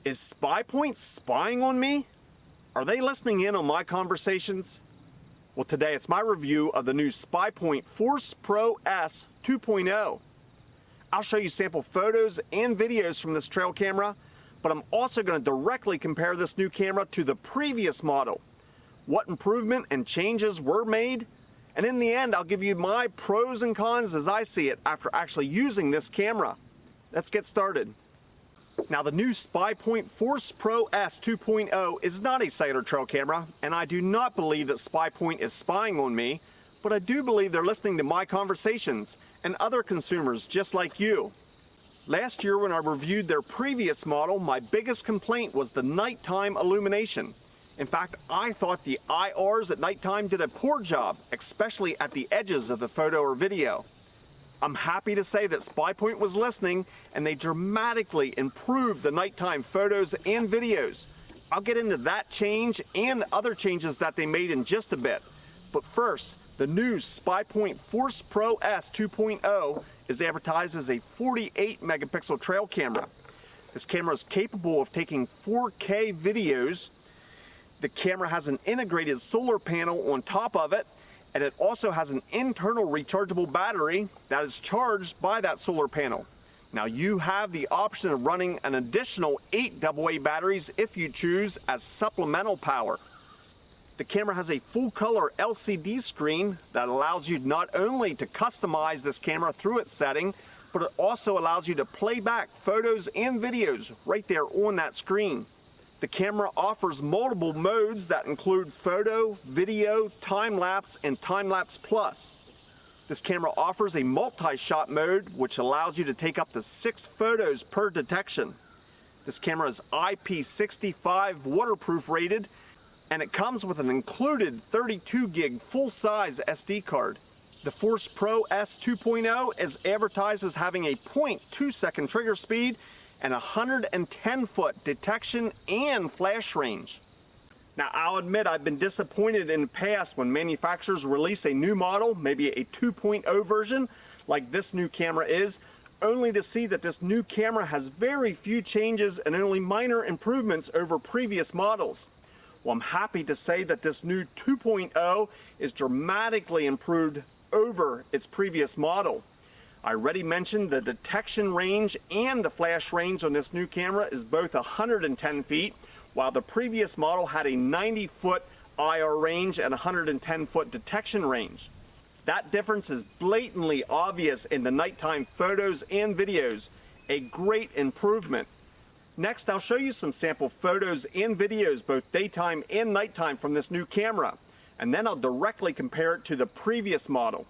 Is Spypoint spying on me? Are they listening in on my conversations? Well, today it's my review of the new Spypoint Force Pro S 2.0. I'll show you sample photos and videos from this trail camera, but I'm also going to directly compare this new camera to the previous model. What improvement and changes were made, and in the end I'll give you my pros and cons as I see it after actually using this camera. Let's get started. Now, the new Spypoint Force Pro S 2.0 is not a cellular trail camera, and I do not believe that Spypoint is spying on me, but I do believe they're listening to my conversations and other consumers just like you. Last year when I reviewed their previous model, my biggest complaint was the nighttime illumination. In fact, I thought the IRs at nighttime did a poor job, especially at the edges of the photo or video. I'm happy to say that Spypoint was listening, and they dramatically improved the nighttime photos and videos. I'll get into that change and other changes that they made in just a bit. But first, the new Spypoint Force Pro S 2.0 is advertised as a 48 megapixel trail camera. This camera is capable of taking 4K videos. The camera has an integrated solar panel on top of it, and it also has an internal rechargeable battery that is charged by that solar panel. Now, you have the option of running an additional 8 AA batteries if you choose as supplemental power. The camera has a full-color LCD screen that allows you not only to customize this camera through its setting, but it also allows you to play back photos and videos right there on that screen. The camera offers multiple modes that include photo, video, time-lapse, and time-lapse plus. This camera offers a multi-shot mode, which allows you to take up to 6 photos per detection. This camera is IP65 waterproof rated, and it comes with an included 32 gig full-size SD card. The Force Pro S 2.0 is advertised as having a 0.2 second trigger speed and 110-foot detection and flash range. Now, I'll admit I've been disappointed in the past when manufacturers release a new model, maybe a 2.0 version, like this new camera is, only to see that this new camera has very few changes and only minor improvements over previous models. Well, I'm happy to say that this new 2.0 is dramatically improved over its previous model. I already mentioned the detection range and the flash range on this new camera is both 110 feet, while the previous model had a 90-foot IR range and 110-foot detection range. That difference is blatantly obvious in the nighttime photos and videos, a great improvement. Next, I'll show you some sample photos and videos, both daytime and nighttime, from this new camera, and then I'll directly compare it to the previous model.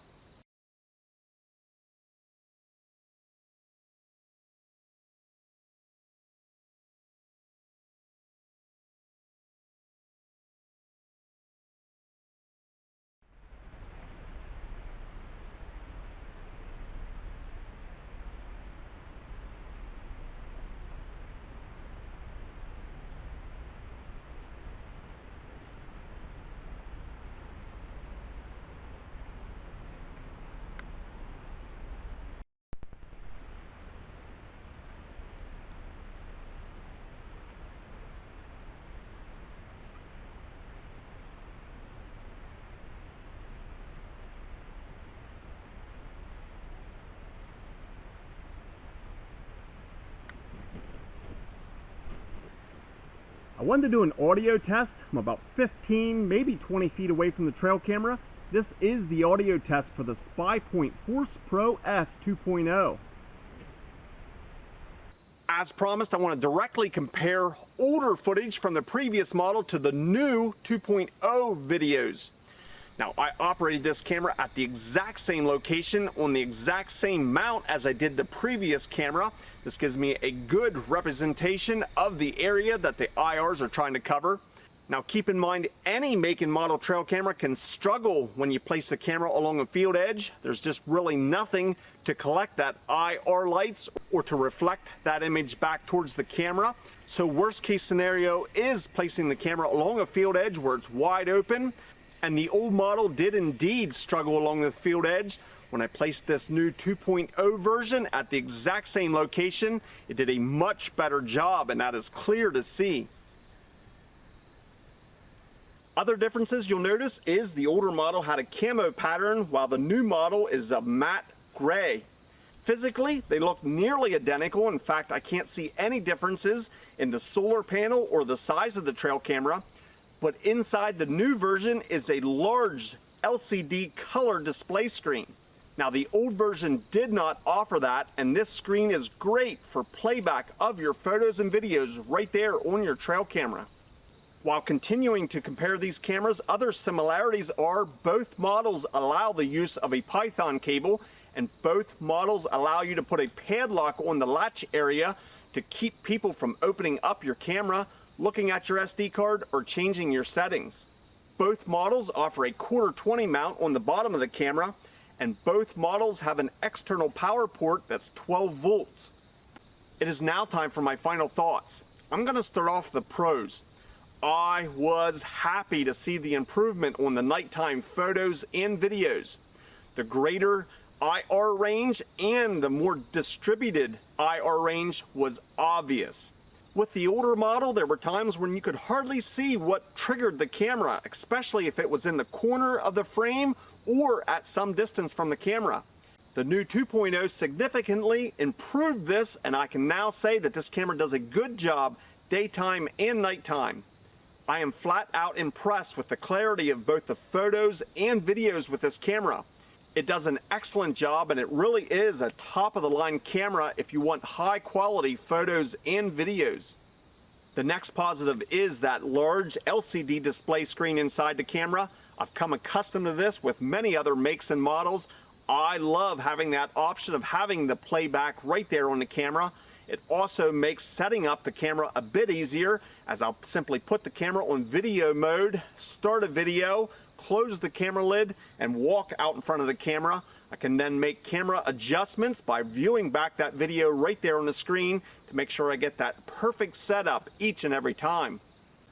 I wanted to do an audio test. I'm about 15, maybe 20 feet away from the trail camera. This is the audio test for the Spypoint Force Pro S 2.0. As promised, I want to directly compare older footage from the previous model to the new 2.0 videos. Now, I operated this camera at the exact same location on the exact same mount as I did the previous camera. This gives me a good representation of the area that the IRs are trying to cover. Now, keep in mind, any make and model trail camera can struggle when you place the camera along a field edge. There's just really nothing to collect that IR lights or to reflect that image back towards the camera. So worst case scenario is placing the camera along a field edge where it's wide open. And the old model did indeed struggle along this field edge. When I placed this new 2.0 version at the exact same location, it did a much better job, and that is clear to see. Other differences you'll notice is the older model had a camo pattern while the new model is a matte gray. Physically, they look nearly identical. In fact, I can't see any differences in the solar panel or the size of the trail camera. But inside the new version is a large LCD color display screen. Now, the old version did not offer that, and this screen is great for playback of your photos and videos right there on your trail camera. While continuing to compare these cameras, other similarities are both models allow the use of a Python cable, and both models allow you to put a padlock on the latch area to keep people from opening up your camera, looking at your SD card, or changing your settings. Both models offer a 1/4-20 mount on the bottom of the camera, and both models have an external power port that's 12 volts. It is now time for my final thoughts. I'm going to start off with the pros. I was happy to see the improvement on the nighttime photos and videos. The greater IR range and the more distributed IR range was obvious. With the older model, there were times when you could hardly see what triggered the camera, especially if it was in the corner of the frame or at some distance from the camera. The new 2.0 significantly improved this, and I can now say that this camera does a good job daytime and nighttime. I am flat out impressed with the clarity of both the photos and videos with this camera. It does an excellent job, and it really is a top-of-the-line camera if you want high-quality photos and videos. The next positive is that large LCD display screen inside the camera. I've come accustomed to this with many other makes and models. I love having that option of having the playback right there on the camera. It also makes setting up the camera a bit easier, as I'll simply put the camera on video mode, start a video, close the camera lid, and walk out in front of the camera. I can then make camera adjustments by viewing back that video right there on the screen to make sure I get that perfect setup each and every time.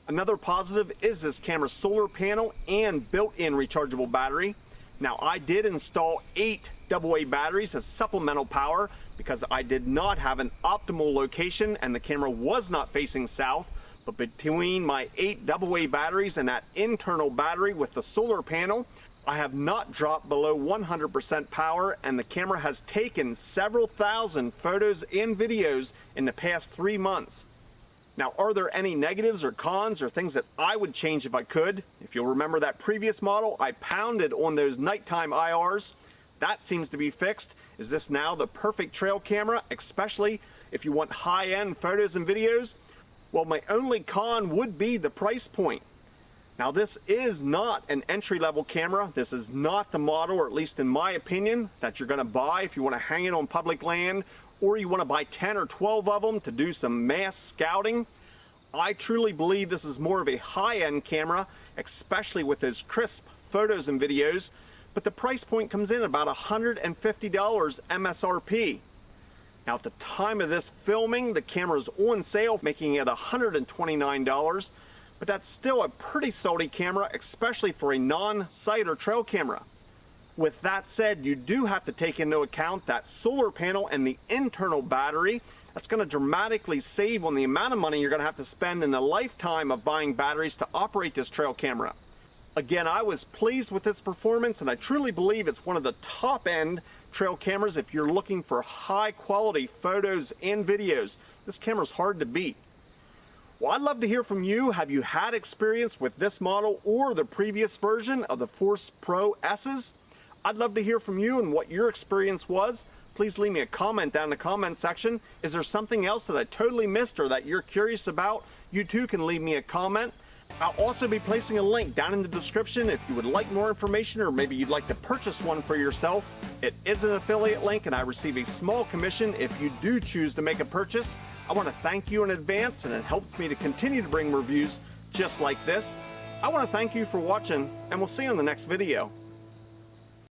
Another positive is this camera's solar panel and built-in rechargeable battery. Now, I did install 8 AA batteries as supplemental power because I did not have an optimal location and the camera was not facing south. But between my 8 AA batteries and that internal battery with the solar panel, I have not dropped below 100% power, and the camera has taken several thousand photos and videos in the past 3 months. Now, are there any negatives or cons or things that I would change if I could? If you'll remember that previous model, I pounded on those nighttime IRs. That seems to be fixed. Is this now the perfect trail camera, especially if you want high-end photos and videos? Well, my only con would be the price point. Now, this is not an entry-level camera. This is not the model, or at least in my opinion, that you're going to buy if you want to hang it on public land, or you want to buy 10 or 12 of them to do some mass scouting. I truly believe this is more of a high-end camera, especially with those crisp photos and videos, but the price point comes in about $150 MSRP. Now, at the time of this filming, the camera is on sale, making it $129, but that's still a pretty salty camera, especially for a non-sight or trail camera. With that said, you do have to take into account that solar panel and the internal battery. That's going to dramatically save on the amount of money you're going to have to spend in the lifetime of buying batteries to operate this trail camera. Again, I was pleased with its performance, and I truly believe it's one of the top-end trail cameras if you're looking for high-quality photos and videos. This camera's hard to beat. Well, I'd love to hear from you. Have you had experience with this model or the previous version of the Force Pro S's? I'd love to hear from you and what your experience was. Please leave me a comment down in the comment section. Is there something else that I totally missed or that you're curious about? You too can leave me a comment. I'll also be placing a link down in the description if you would like more information, or maybe you'd like to purchase one for yourself. It is an affiliate link, and I receive a small commission if you do choose to make a purchase. I want to thank you in advance, and it helps me to continue to bring reviews just like this. I want to thank you for watching, and we'll see you in the next video.